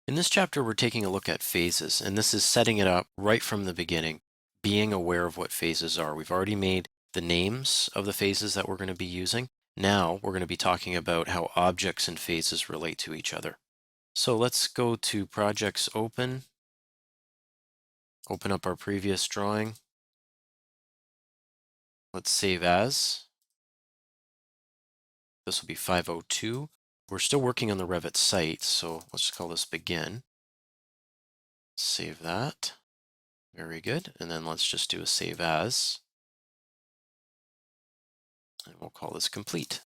In this chapter, we're taking a look at phases, and this is setting it up right from the beginning, being aware of what phases are. We've already made the names of the phases that we're going to be using. Now we're going to be talking about how objects and phases relate to each other. So let's go to Projects Open, open up our previous drawing. Let's save as. This will be 502. We're still working on the Revit site, so let's just call this Begin. Save that. Very good. And then let's just do a Save As. And we'll call this Complete.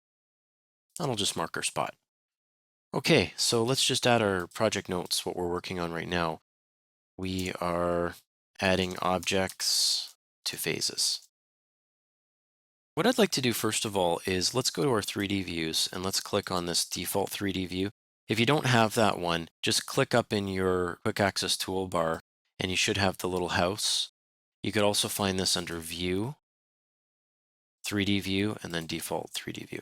And I'll just mark our spot. Okay, so let's just add our project notes, what we're working on right now. We are adding objects to phases. What I'd like to do first of all is let's go to our 3D views and let's click on this default 3D view. If you don't have that one, just click up in your quick access toolbar and you should have the little house. You could also find this under View, 3D View, and then Default 3D View.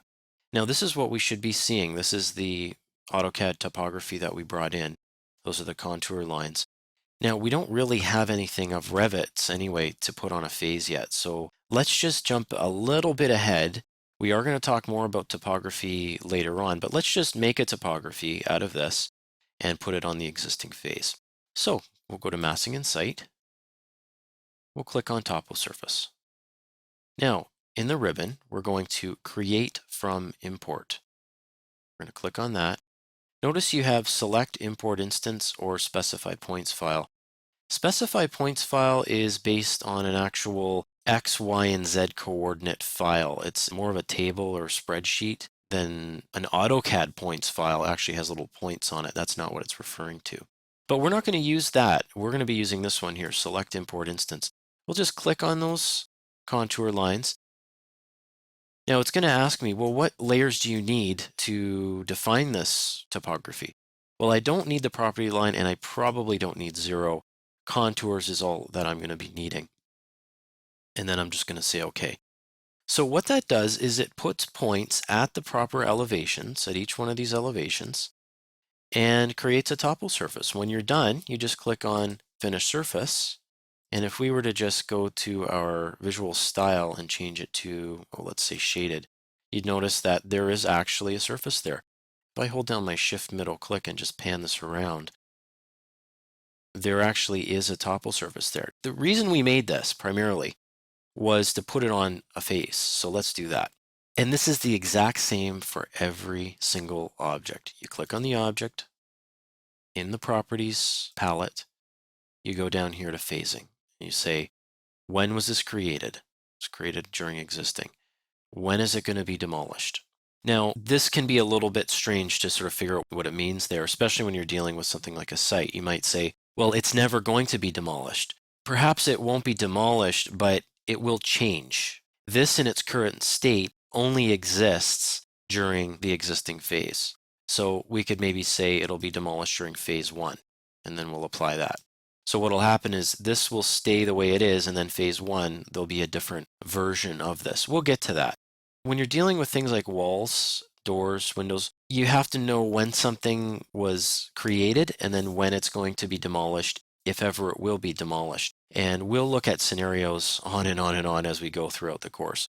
Now this is what we should be seeing. This is the AutoCAD topography that we brought in. Those are the contour lines. Now we don't really have anything of Revit anyway to put on a phase yet, so let's just jump a little bit ahead. We are going to talk more about topography later on, but let's just make a topography out of this and put it on the existing phase. So we'll go to Massing and Site. We'll click on Topo Surface. Now, in the ribbon, we're going to Create from Import. We're going to click on that. Notice you have Select Import Instance or Specified Points File. Specified Points File is based on an actual X, Y, and Z coordinate file. It's more of a table or spreadsheet than an AutoCAD points file actually has little points on it. That's not what it's referring to. But we're not going to use that. We're going to be using this one here, Select Import Instance. We'll just click on those contour lines. Now it's going to ask me, well, what layers do you need to define this topography? Well, I don't need the property line and I probably don't need 0. Contours is all that I'm going to be needing. And then I'm just going to say OK. So what that does is it puts points at the proper elevations, at each one of these elevations, and creates a topo surface. When you're done, you just click on Finish Surface. And if we were to just go to our visual style and change it to, oh, let's say shaded, you'd notice that there is actually a surface there. If I hold down my Shift middle click and just pan this around, there actually is a topo surface there. The reason we made this primarily was to put it on a face. So let's do that. And this is the exact same for every single object. You click on the object in the Properties palette, you go down here to Phasing. You say, when was this created? It was created during existing. When is it going to be demolished? Now, this can be a little bit strange to sort of figure out what it means there, especially when you're dealing with something like a site. You might say, well, it's never going to be demolished. Perhaps it won't be demolished, but it will change. This in its current state only exists during the existing phase. So we could maybe say it'll be demolished during phase 1, and then we'll apply that. So what will happen is this will stay the way it is, and then phase 1, there'll be a different version of this. We'll get to that. When you're dealing with things like walls, doors, windows, you have to know when something was created and then when it's going to be demolished, if ever it will be demolished. And we'll look at scenarios on and on and on as we go throughout the course.